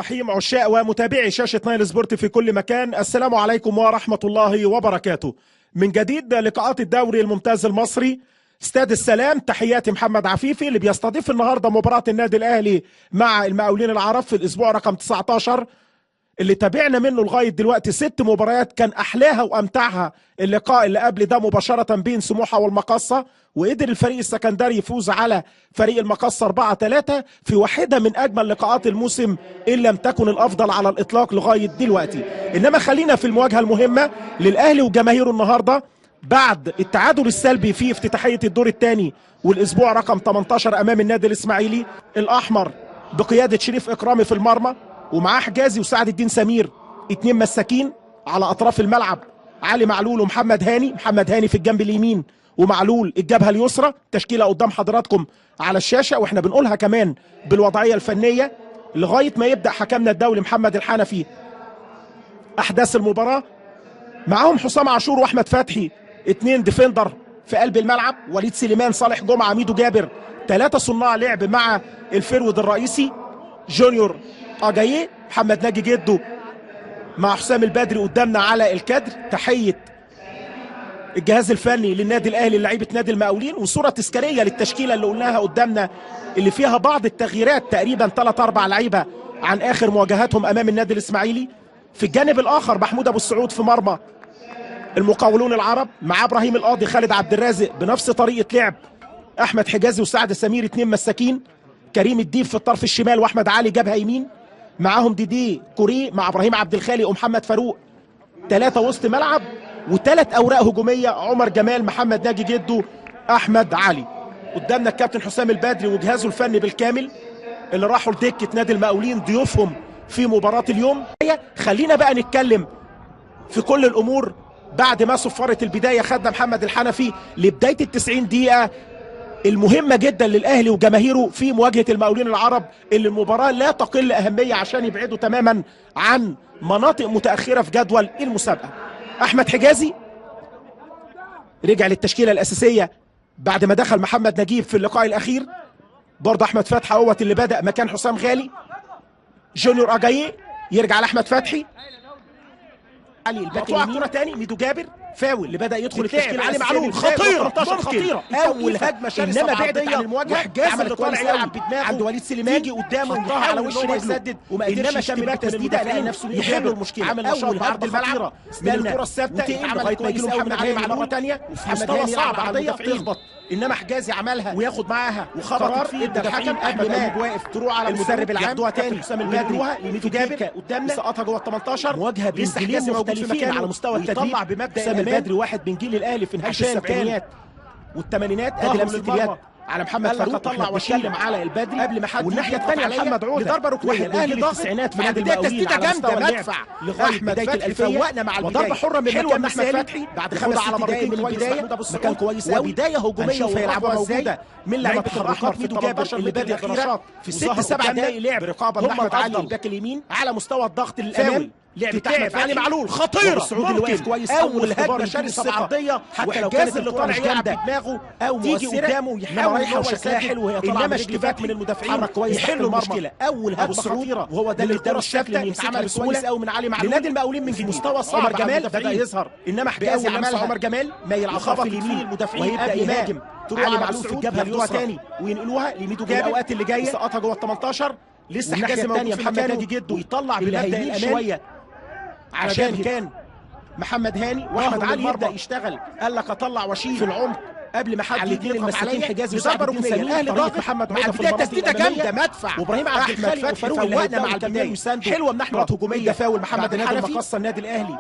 رحيم عشاق ومتابعي شاشة نايل سبورت في كل مكان، السلام عليكم ورحمة الله وبركاته. من جديد لقاءات الدوري الممتاز المصري، استاد السلام. تحياتي محمد عفيفي اللي بيستضيف النهارده مباراة النادي الأهلي مع المقاولين العرب في الأسبوع رقم 19 اللي تابعنا منه لغاية دلوقتي 6 مباريات، كان أحلاها وأمتعها اللقاء اللي قبل ده مباشرة بين سموحة والمقصة، وقدر الفريق السكندري يفوز على فريق المقصة 4-3 في واحدة من أجمل لقاءات الموسم إن لم تكن الأفضل على الإطلاق لغاية دلوقتي. إنما خلينا في المواجهة المهمة للأهلي وجماهيره النهاردة بعد التعادل السلبي في افتتاحية الدور الثاني والأسبوع رقم 18 أمام النادي الإسماعيلي. الأحمر بقيادة شريف إكرامي في المرمى، ومعاه حجازي وسعد الدين سمير، 2 مساكين على أطراف الملعب، علي معلول ومحمد هاني. محمد هاني في الجنب اليمين ومعلول الجبهة اليسرى. تشكيلة قدام حضراتكم على الشاشة، واحنا بنقولها كمان بالوضعية الفنية لغاية ما يبدأ حكمنا الدولي محمد الحنفي أحداث المباراة. معاهم حسام عاشور وأحمد فتحي، 2 ديفندر في قلب الملعب، وليد سليمان، صالح جمعة، ميدو جابر، 3 صناع لعب مع الفرود الرئيسي جونيور أجاييه، محمد ناجي جدو مع حسام البدري قدامنا على الكادر. تحية الجهاز الفني للنادي الأهلي لعيبة نادي المقاولين، وصورة تذكارية للتشكيلة اللي قلناها قدامنا اللي فيها بعض التغييرات، تقريبا 3-4 لعيبة عن آخر مواجهاتهم أمام النادي الإسماعيلي. في الجانب الآخر محمود أبو السعود في مرمى المقاولون العرب، مع إبراهيم القاضي، خالد عبد الرازق بنفس طريقة لعب أحمد حجازي وسعد سمير، 2 مساكين، كريم الديب في الطرف الشمال وأحمد علي جبهة يمين، معاهم ديدي كوري مع ابراهيم عبد الخالق ومحمد فاروق، 3 وسط ملعب و3 اوراق هجوميه، عمر جمال، محمد ناجي جدو، احمد علي. قدامنا الكابتن حسام البدري وجهازه الفني بالكامل اللي راحوا لدكه نادي المقاولين ضيوفهم في مباراه اليوم. خلينا بقى نتكلم في كل الامور بعد ما صفرت البدايه خدنا محمد الحنفي لبدايه ال90 دقيقه المهمة جدا للأهلي وجماهيره في مواجهة المقاولين العرب، اللي المباراة لا تقل أهمية عشان يبعدوا تماما عن مناطق متأخرة في جدول المسابقة. أحمد حجازي رجع للتشكيلة الأساسية بعد ما دخل محمد نجيب في اللقاء الأخير. برضه أحمد فتحي هوت اللي بدأ مكان حسام غالي. جونيور أجاييه يرجع لأحمد فتحي، علي الباك اليمين، كرة تاني ميدو جابر، فاول اللي بدا يدخل التشكيل، علي معلول، خطيره خطيره، اول هجمه شرسه، انما بعدت عن المواجهه، وحجاز اللي طالع يلعب بدماغه عند وليد سليمان، يجي قدامه ويحاول على وش رجله يسدد، وما قدرش يتم تسديده، لقى نفسه يحل المشكله، عامل نشاط بعرض الملعب من الكره الثابته، عمل كويس قوي من علي معلول مره ثانيه، وفي مستوى صعب عرضيه تخبط، انما حجازي عملها وياخد معاها وخبط فيه الحكم قبل ما واقف تروح على المدرب العام ياخدوها تاني حسام البدري لميدو جابر قدامنا، سقطها جوه ال 18. مواجهه بين جيلين مختلفين على مستوى التدريب، طلع بمبدا حسام البدري واحد من جيل الاهلي في نهايه السبعينات والثمانينات، ادي لمسه اليد على محمد فاروق، طلع واتكلم على البدري قبل ما حد، والناحيه الثانيه محمد عوده لضربه ركنيه. الاهلي ضاغط التسعينات في نادي المقاولين على مستوى مدفع لغايه بدايه الالفيه، فوقنا مع البدايه، وضربه حره من مكان احمد فتحي بعد 5 دقائق من البدايه، مكان كويس قوي، وبدايه هجوميه وهيلعبوها ازاي من لعيبه الاحمر في ميدو جابر اللي بادئ اخيرا في 6-7 دقائق لعب برقابه لاحمد علي الباك اليمين على مستوى الضغط الامامي. لعب تعب علي معلول، خطيره، السعودي اللي واقف كويس، اول هجمه شرسه عرضيه، حتى لو كانت اللي طالع يلعب بدماغه او تيجي قدامه ويحاول رايحه وشكلها حلو، وهي طالعه انما اشتباك من المدافعين يحلوا المشكله. اول هجمه خطيره، وهو ده اللي اداله الشكل ان يتعمل كويس قوي من علي معلول لنادي المقاولين من جديد. مستوى صعب، عمر جمال بدا يظهر، انما حجازي عملها، عمر جمال ما يلعبها في اليمين المدافعين ويبدا يهاجم، تروح علي معلول في الجبهه اليسرى تاني وينقلوها لميدو جابر، الاوقات اللي جايه سقطها جوه ال 18، لسه حجازي موجود في مكانه جده، ويطلع بمبدا الامان شويه عشان كان محمد هاني واحمد علي يبدا يشتغل، قال لك اطلع واشيل في العمق قبل ما حد يجي المساكين، حجازي وسعد الدين سمير. الاهلي ضاغط محمد عوده في المنطقه، تسديده جامده، مدفع، وابراهيم عبد الخالق وفاروق فوقنا مع البدايه حلوه من احمد هجوميه، فاول محمد الحنفي مقص النادي الاهلي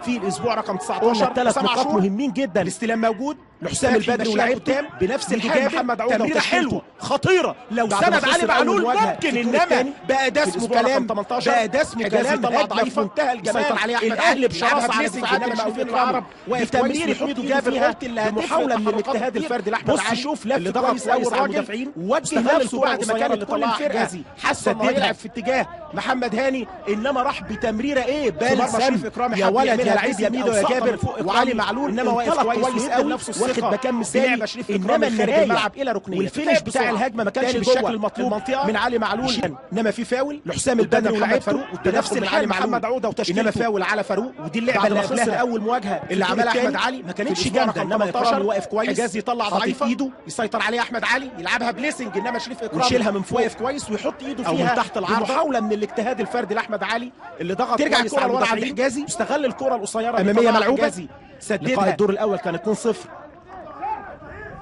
في الاسبوع رقم 19. 3 نقاط مهمين جدا، الاستلام موجود لحسام البدري ولاعيبته بنفس الحال، محمد عوده تمريره حلوه خطيره، لو سند علي معلول ممكن، انما بقى ده اسمه كلام، بقى ده اسمه كلام، طلع ضعيف منتهى الجمال، الاهلي بشراسه على ساعات المقاولين العرب، وتمرير حميدو جابر محاوله من الاجتهاد الفردي لاحمد علي، شوف اللي ضغط كويس على المدافعين ووجه نفسه بعد ما كانت كل الفرقه حاسه انه يلعب في اتجاه محمد هاني، انما راح بتمريره بال سم يا ولد يا لعيب يا ميدو يا جابر وعلي معلول، انما واقف كويس قوي واخد مكان مثالي، انما النهايه والفينش بتاع الهجمه ما كانش بالشكل المطلوب من علي معلول. انما في فاول لحسام البدري ومحمد فاروق، بنفس الحال محمد عوده وتشكيله، انما فاول على فاروق. ودي اللعبه اللي قبلها اول مواجهه اللي عملها احمد علي ما كانتش جامده، انما اكرامي واقف كويس، حجازي يطلع ضعيفه ايده يسيطر عليها احمد علي، يلعبها بليسنج، انما شريف اكرامي يشيلها من فوق واقف كويس ويحط ايده فيها من تحت العارضه، محاوله من الاجتهاد الفردي لاحمد علي اللي ضغط، ترجع الكره لورا عند حجازي، استغل الكره القصيره اماميه ملعوبه، سددها. الدور الاول كان 2-0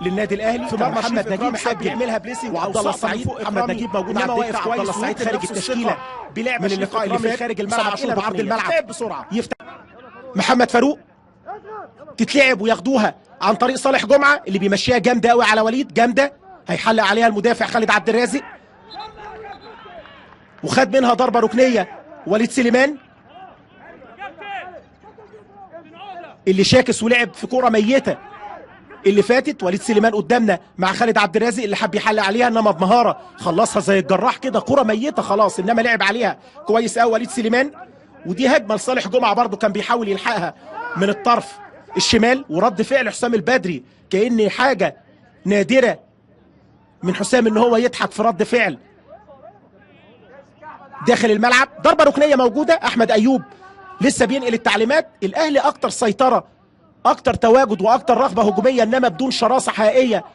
للنادي الاهلي. في مرمى محمد نجيب حب يعملها بليسنج، وعبد الله السعيد محمد نجيب موجود على الدكه، عبد الله السعيد خارج التشكيله بلعب من اللقاء اللي فات خارج الملعب الى بعرض الملعب بسرعه، يفتح محمد فاروق، تتلعب وياخدوها عن طريق صالح جمعه اللي بيمشيها جامده قوي على وليد، جامده هيحلق عليها المدافع خالد عبد الرازق، وخد منها ضربه ركنيه وليد سليمان اللي شاكس ولعب في كوره ميته اللي فاتت. وليد سليمان قدامنا مع خالد عبد الرازق اللي حب يحلق عليها، انما بمهاره خلصها زي الجراح كده، كوره ميته خلاص، انما لعب عليها كويس قوي وليد سليمان. ودي هجمه لصالح جمعه برضو كان بيحاول يلحقها من الطرف الشمال، ورد فعل حسام البدري كأن حاجه نادره من حسام ان هو يضحك في رد فعل داخل الملعب. ضربه ركنيه موجوده، احمد ايوب لسه بينقل التعليمات. الاهلي اكتر سيطره، اكتر تواجد، واكتر رغبه هجوميه، انما بدون شراسه حقيقيه.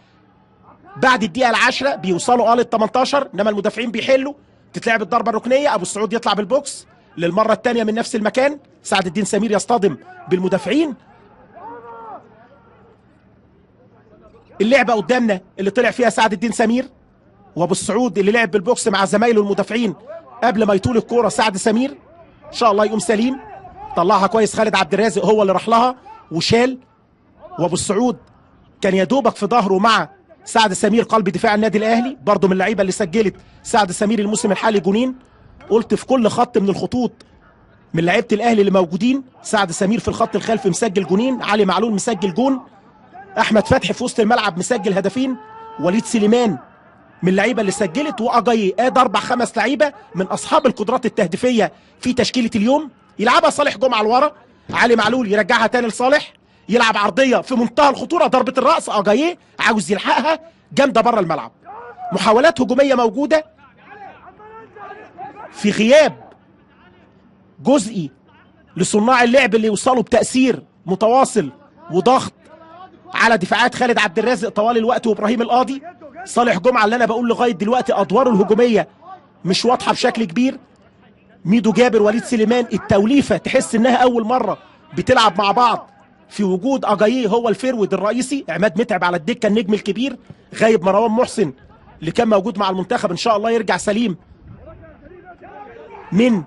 بعد الدقيقه ال10 بيوصلوا ال18، انما المدافعين بيحلوا. تتلعب الضربه الركنيه، ابو السعود يطلع بالبوكس للمره الثانيه من نفس المكان، سعد الدين سمير يصطدم بالمدافعين. اللعبه قدامنا اللي طلع فيها سعد الدين سمير وابو السعود اللي لعب بالبوكس مع زمايله المدافعين قبل ما يطول الكوره. سعد سمير ان شاء الله يقوم سليم، طلعها كويس خالد عبد الرازق هو اللي راح لها وشال، وابو السعود كان يا دوبك في ظهره مع سعد سمير قلب دفاع النادي الاهلي، برضه من اللعيبه اللي سجلت سعد سمير الموسم الحالي جونين. قلت في كل خط من الخطوط من لعيبه الاهلي اللي موجودين، سعد سمير في الخط الخلفي مسجل جونين، علي معلول مسجل جون، احمد فتحي في وسط الملعب مسجل هدفين، وليد سليمان من اللعيبه اللي سجلت، واجاي ادي 4-5 لعيبه من اصحاب القدرات التهديفيه في تشكيله اليوم. يلعبها صالح جمعه لورا، علي معلول يرجعها تاني لصالح، يلعب عرضيه في منتهى الخطوره، ضربه الراس، اجاي عاوز يلحقها جامده بره الملعب. محاولات هجوميه موجوده في غياب جزئي لصناع اللعب اللي يوصلوا بتاثير متواصل وضغط على دفاعات خالد عبد الرازق طوال الوقت وابراهيم القاضي. صالح جمعه اللي انا بقول لغايه دلوقتي ادواره الهجوميه مش واضحه بشكل كبير. ميدو جابر، وليد سليمان، التوليفه تحس انها اول مره بتلعب مع بعض في وجود اجاييه هو الفيرود الرئيسي. عماد متعب على الدكه النجم الكبير، غايب مروان محسن اللي كان موجود مع المنتخب ان شاء الله يرجع سليم من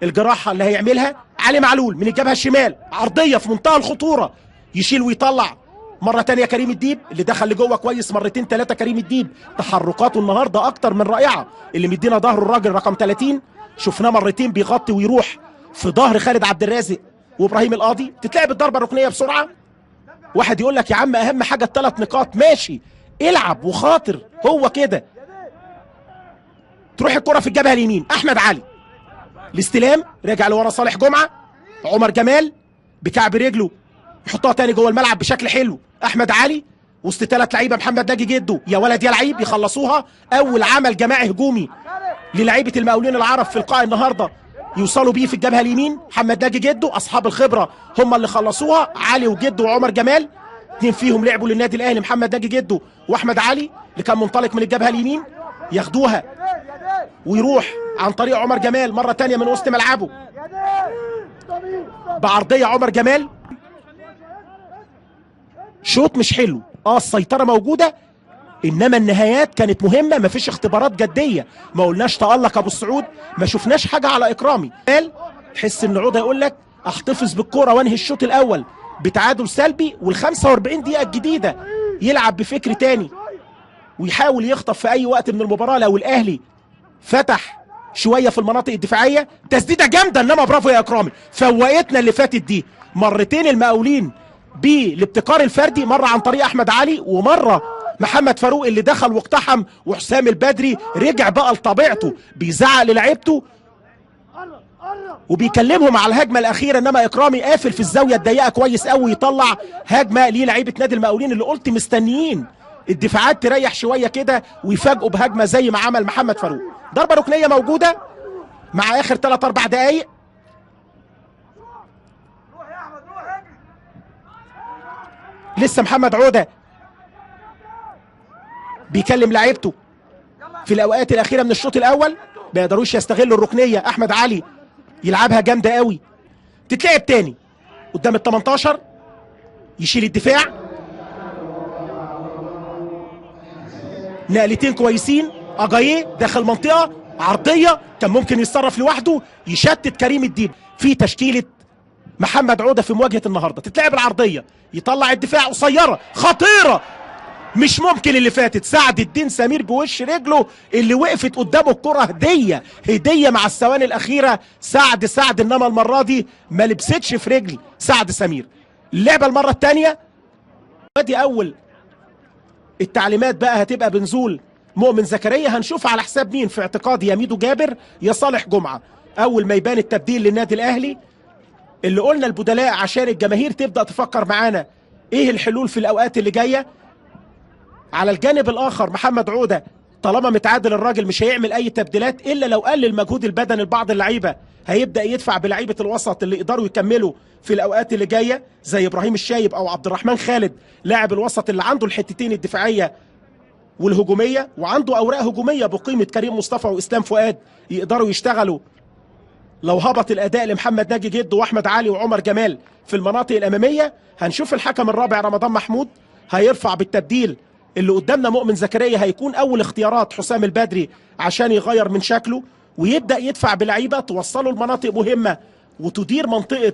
الجراحه اللي هيعملها. علي معلول من الجبهه الشمال، عرضيه في منتهى الخطوره، يشيل ويطلع مره ثانيه. كريم الديب اللي دخل لجوه كويس مرتين ثلاثه، كريم الديب تحركاته النهارده اكتر من رائعه، اللي مدينا ظهره الراجل رقم 30، شفناه مرتين بيغطي ويروح في ظهر خالد عبد الرازق وابراهيم القاضي. تتلعب الضربه الركنيه بسرعه. واحد يقول لك يا عم اهم حاجه ال3 نقاط، ماشي العب وخاطر، هو كده. تروح الكره في الجبهه اليمين، احمد علي الاستلام، راجع لورا صالح جمعه، عمر جمال بكعب رجله يحطها تاني جوه الملعب بشكل حلو. احمد علي وسط 3 لعيبه، محمد ناجي جده يا ولد يا لعيب، يخلصوها. اول عمل جماعي هجومي للعيبه المقاولين العرب في لقاء النهارده يوصلوا بيه في الجبهه اليمين. محمد ناجي جده اصحاب الخبره هم اللي خلصوها، علي وجده وعمر جمال، 2 فيهم لعبوا للنادي الاهلي، محمد ناجي جده واحمد علي اللي كان منطلق من الجبهه اليمين. ياخدوها ويروح عن طريق عمر جمال مره ثانيه من وسط ملعبه بعرضيه. عمر جمال شوط مش حلو، السيطره موجوده، انما النهايات كانت مهمه، مفيش اختبارات جديه، ما قلناش تألق ابو السعود، ما شفناش حاجه على اكرامي. قال تحس ان عوده يقول لك احتفظ بالكوره وانهي الشوط الاول بتعادل سلبي، وال45 دقيقه الجديده يلعب بفكر تاني ويحاول يخطف في اي وقت من المباراه. لو الاهلي فتح شويه في المناطق الدفاعيه، تسديده جامده، انما برافو يا اكرامي، فوقتنا اللي فاتت دي مرتين المقاولين بالابتكار الفردي، مره عن طريق احمد علي ومره محمد فاروق اللي دخل واقتحم، وحسام البدري رجع بقى لطبيعته بيزعق للاعيبته وبيكلمهم على الهجمه الاخيره، انما اكرامي قافل في الزاويه الضيقه كويس قوي، يطلع هجمه ليه لعيبه نادي المقاولين اللي قلت مستنيين الدفاعات تريح شويه كده ويفاجئوا بهجمه زي ما عمل محمد فاروق. ضربه ركنيه موجوده مع اخر 3 4 دقائق. لسه محمد عوده بيكلم لعيبته في الاوقات الاخيره من الشوط الاول، ما يقدروش يستغلوا الركنيه. احمد علي يلعبها جامده قوي، تتلعب تاني قدام ال 18، يشيل الدفاع. نقلتين كويسين، اجاييه داخل منطقه عرضيه كان ممكن يتصرف لوحده، يشتت كريم الديب في تشكيله محمد عوده في مواجهه النهارده. تتلعب العرضيه، يطلع الدفاع قصيره خطيره، مش ممكن اللي فاتت. سعد الدين سمير بوش رجله اللي وقفت قدامه الكره هديه مع الثواني الاخيره. سعد انما المره دي ما لبستش في رجل سعد سمير. اللعبه المره الثانيه، ادي اول التعليمات بقى هتبقى بنزول مؤمن زكريا. هنشوف على حساب مين في اعتقادي، يا ميدو جابر يا صالح جمعه. اول ما يبان التبديل للنادي الاهلي اللي قلنا البدلاء عشان الجماهير تبدا تفكر معانا ايه الحلول في الاوقات اللي جايه. على الجانب الاخر محمد عوده طالما متعادل الراجل مش هيعمل اي تبديلات الا لو قلل المجهود البدني لبعض اللعيبه، هيبدا يدفع بلعيبه الوسط اللي يقدروا يكملوا في الاوقات اللي جايه زي ابراهيم الشايب او عبد الرحمن خالد، لاعب الوسط اللي عنده الحتتين الدفاعيه والهجوميه، وعنده اوراق هجوميه بقيمه كريم مصطفى واسلام فؤاد يقدروا يشتغلوا لو هبط الاداء لمحمد ناجي جده واحمد علي وعمر جمال في المناطق الاماميه. هنشوف الحكم الرابع رمضان محمود هيرفع بالتبديل اللي قدامنا مؤمن زكريا. هيكون اول اختيارات حسام البدري عشان يغير من شكله ويبدا يدفع بلعيبه توصله لمناطق مهمه وتدير منطقه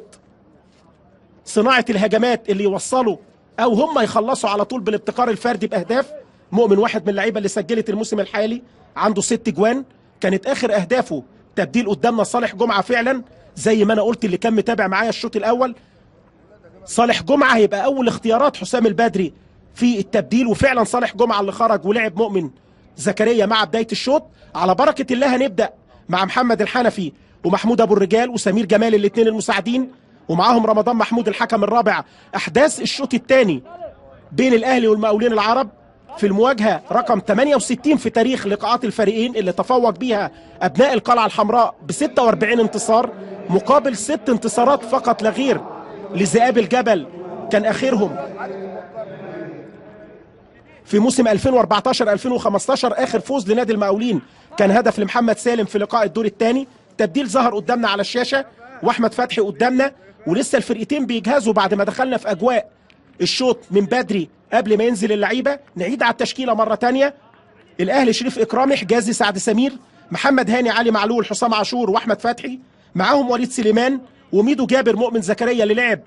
صناعه الهجمات اللي يوصلوا او هم يخلصوا على طول بالابتكار الفردي باهداف. مؤمن واحد من اللعيبه اللي سجلت الموسم الحالي، عنده 6 جوان، كانت اخر اهدافه تبديل قدامنا صالح جمعه. فعلا زي ما انا قلت اللي كان متابع معايا الشوط الاول، صالح جمعه هيبقى اول اختيارات حسام البدري في التبديل، وفعلا صالح جمعه اللي خرج ولعب مؤمن زكريا مع بدايه الشوط. على بركه الله هنبدا مع محمد الحنفي ومحمود ابو الرجال وسمير جمال الاثنين المساعدين، ومعاهم رمضان محمود الحكم الرابع. احداث الشوط الثاني بين الاهلي والمقاولين العرب في المواجهه رقم 68 في تاريخ لقاءات الفريقين اللي تفوق بيها ابناء القلعه الحمراء ب 46 انتصار مقابل 6 انتصارات فقط لا غير لذئاب الجبل، كان اخرهم في موسم 2014 2015. اخر فوز لنادي المقاولين كان هدف لمحمد سالم في لقاء الدور الثاني. تبديل ظهر قدامنا على الشاشه واحمد فتحي قدامنا، ولسه الفرقتين بيجهزوا بعد ما دخلنا في اجواء الشوط من بدري قبل ما ينزل اللعيبه. نعيد على التشكيله مره ثانيه. الاهلي شريف اكرامي، حجازي، سعد سمير، محمد هاني، علي معلول، حسام عاشور واحمد فتحي، معاهم وليد سليمان وميدو جابر، مؤمن زكريا اللي لعب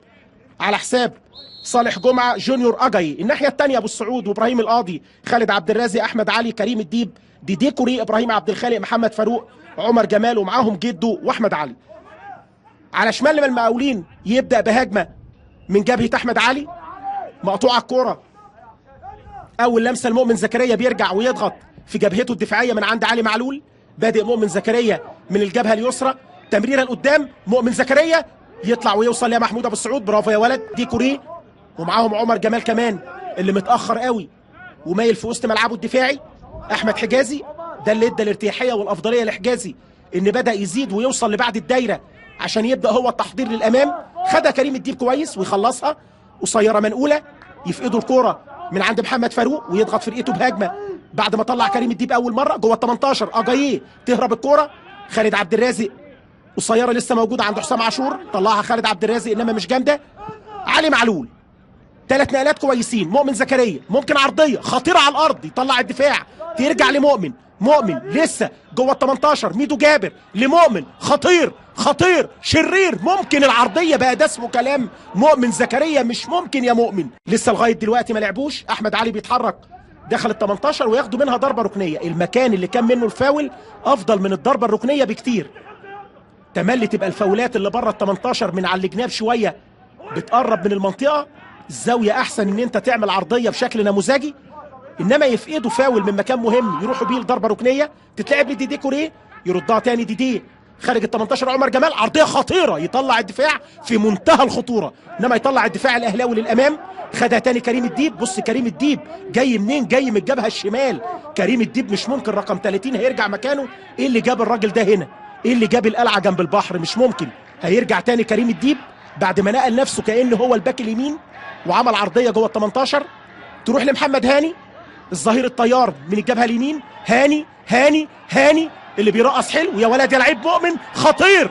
على حساب صالح جمعه، جونيور اجاي. الناحيه الثانيه ابو السعود وابراهيم القاضي، خالد عبد الرازق، احمد علي، كريم الديب، ديدي كوري، ابراهيم عبد الخالق، محمد فاروق، عمر جمال، ومعاهم جده واحمد علي. على شمال المقاولين يبدا بهجمه من جبهه احمد علي، مقطوعه الكوره، اول لمسه لمؤمن زكريا بيرجع ويضغط في جبهته الدفاعيه من عند علي معلول. بادئ مؤمن زكريا من الجبهه اليسرى، تمريره لقدام، مؤمن زكريا يطلع ويوصل يا محمود ابو السعود، برافو يا ولد، دي كوري، ومعاهم عمر جمال كمان اللي متاخر قوي ومايل في وسط ملعبه الدفاعي. احمد حجازي ده اللي ادى الارتياحيه والافضليه لحجازي ان بدا يزيد ويوصل لبعد الدايره عشان يبدا هو التحضير للامام. خدها كريم الديب كويس ويخلصها قصيره منقوله، يفقدوا الكوره من عند محمد فاروق ويضغط فرقته بهجمه بعد ما طلع كريم الديب اول مره جوه ال 18. اجاييه تهرب الكوره، خالد عبد الرازق قصيره لسه موجوده عند حسام عاشور، طلعها خالد عبد الرازق انما مش جامده. علي معلول 3 نقلات كويسين. مؤمن زكريا ممكن عرضيه خطيره على الارض، يطلع الدفاع، ترجع لمؤمن، مؤمن لسه جوه ال 18، ميدو جابر لمؤمن، خطير شرير، ممكن العرضيه بقى ده اسمه كلام. مؤمن زكريا مش ممكن يا مؤمن، لسه لغايه دلوقتي ما لعبوش. احمد علي بيتحرك داخل ال 18 وياخدوا منها ضربه ركنيه. المكان اللي كان منه الفاول افضل من الضربه الركنيه بكتير. تملي تبقى الفاولات اللي بره ال 18 من على الجناب شويه بتقرب من المنطقه، الزاويه احسن ان انت تعمل عرضيه بشكل نموذجي، انما يفقدوا فاول من مكان مهم يروحوا بيه لضربه ركنيه تتلعب لديدي كوريه، يردها تاني ديدي خارج ال 18 عمر جمال، عرضيه خطيره يطلع الدفاع في منتهى الخطوره، انما يطلع الدفاع الاهلاوي للامام. خدها تاني كريم الديب. بص كريم الديب جاي منين؟ جاي من الجبهه الشمال. كريم الديب مش ممكن رقم 30 هيرجع مكانه. ايه اللي جاب الراجل ده هنا؟ ايه اللي جاب القلعه جنب البحر؟ مش ممكن. هيرجع تاني كريم الديب بعد ما نقل نفسه كأنه هو الباك اليمين وعمل عرضيه جوه ال 18 تروح لمحمد هاني الظهير الطيار من الجبهه اليمين. هاني اللي بيرقص حلو يا ولد يا لعيب مؤمن خطير.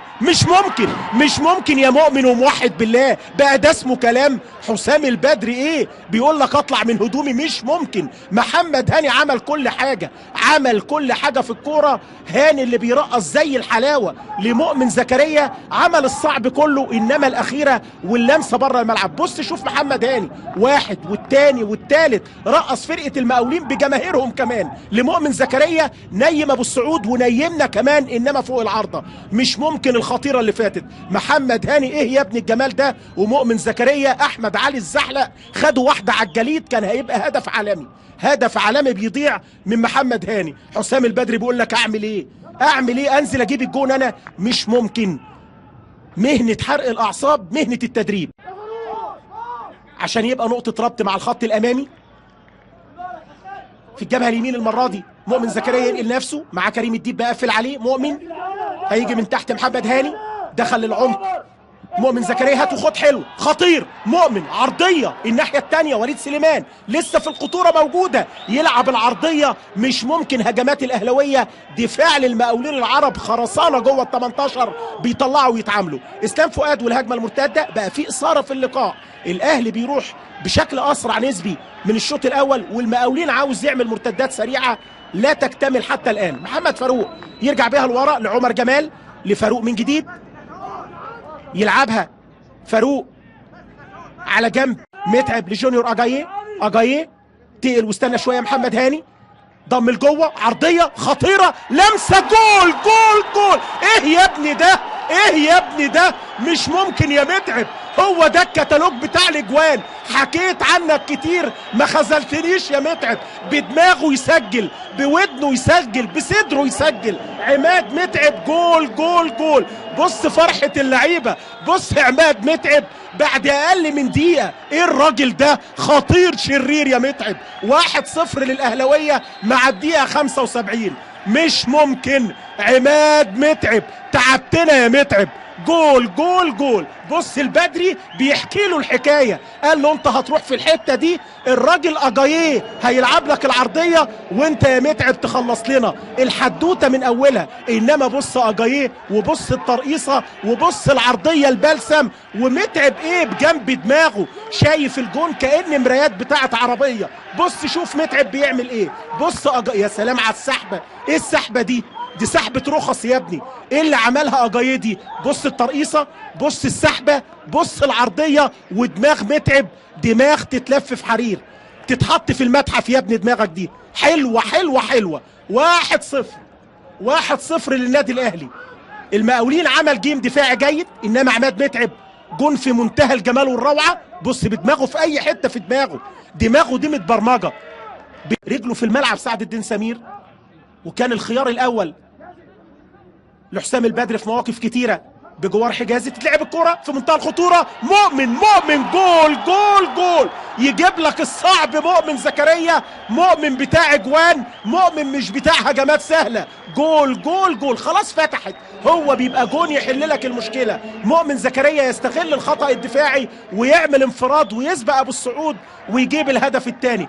مش ممكن يا مؤمن وموحد بالله بقى ده اسمه كلام. حسام البدري ايه بيقول لك اطلع من هدومي؟ مش ممكن. محمد هاني عمل كل حاجه في الكوره. هاني اللي بيرقص زي الحلاوه لمؤمن زكريا عمل الصعب كله، انما الاخيره واللمسه بره الملعب. بص شوف محمد هاني واحد والتاني والتالت رقص فرقه المقاولين بجماهيرهم كمان لمؤمن زكريا. نيم ابو السعود ونيمنا كمان، انما فوق العارضه. مش ممكن الخطيره اللي فاتت. محمد هاني ايه يا ابن الجمال ده؟ ومؤمن زكريا احمد علي الزحلق خدوا واحده على الجليد، كان هيبقى هدف عالمي بيضيع من محمد هاني. حسام البدري بيقول لك اعمل ايه؟ انزل اجيب الجون انا؟ مش ممكن. مهنه حرق الاعصاب، مهنه التدريب، عشان يبقى نقطه ربط مع الخط الامامي. في الجبهه اليمين المره دي مؤمن زكريا ينقل نفسه مع كريم الديب بقفل عليه. مؤمن هيجي من تحت محمد هاني، دخل للعمق. مؤمن زكريا هات وخد حلو خطير. مؤمن عرضيه الناحيه الثانيه، وليد سليمان لسه في الخطوره موجوده، يلعب العرضيه. مش ممكن. هجمات الاهلاويه دفاع للمقاولين العرب خرسانه جوه ال 18 بيطلعوا ويتعاملوا. اسلام فؤاد والهجمه المرتده بقى في اثاره في اللقاء. الاهلي بيروح بشكل اسرع نسبي من الشوط الاول، والمقاولين عاوز يعمل مرتدات سريعه لا تكتمل حتى الان. محمد فاروق يرجع بيها لورا لعمر جمال، لفاروق من جديد يلعبها فاروق على جنب. متعب لجونيور اجاييه تقل واستنى شويه. محمد هاني ضم لجوه، عرضيه خطيره، لمسه، جول. ايه يا ابني ده؟ مش ممكن يا متعب. هو ده الكتالوج بتاع الاجوان. حكيت عنك كتير ما خذلتنيش يا متعب. بدماغه يسجل، بودنه يسجل، بصدره يسجل. عماد متعب جول. بص فرحة اللعيبة. بص عماد متعب بعد اقل من دقيقة. ايه الراجل ده؟ خطير شرير يا متعب. 1-0 للاهلاوية مع الدقيقة 75. مش ممكن. عماد متعب تعبتنا يا متعب. جول. بص البدري بيحكي له الحكايه، قال له انت هتروح في الحته دي، الراجل اجاييه هيلعب لك العرضيه وانت يا متعب تخلص لنا الحدوته من اولها. انما بص اجاييه، وبص الترقيصه، وبص العرضيه البلسم، ومتعب ايه بجنب دماغه شايف الجون كأن مرايات بتاعت عربيه. بص شوف متعب بيعمل ايه. بص يا سلام على السحبه. ايه السحبه دي سحبة رخص يا ابني. ايه اللي عملها اجاييه دي؟ بص الترقيصة، بص السحبة، بص العرضية، ودماغ متعب دماغ تتلف في حرير، تتحط في المتحف يا ابني. دماغك دي حلوة. 1-0 للنادي الاهلي. المقاولين عمل جيم دفاعي جيد، انما عماد متعب جون في منتهى الجمال والروعة. بص بدماغه في اي حتة، في دماغه دي متبرمجة. رجله في الملعب سعد الدين سمير، وكان الخيار الاول لحسام البدري في مواقف كتيرة بجوار حجازي. تتلعب الكرة في منتهى الخطورة. مؤمن جول. يجيب لك الصعب مؤمن زكريا. مؤمن بتاع اجوان، مؤمن مش بتاع هجمات سهلة. جول. خلاص فتحت. هو بيبقى جون يحل لك المشكلة. مؤمن زكريا يستغل الخطأ الدفاعي ويعمل انفراد ويسبق ابو السعود ويجيب الهدف الثاني.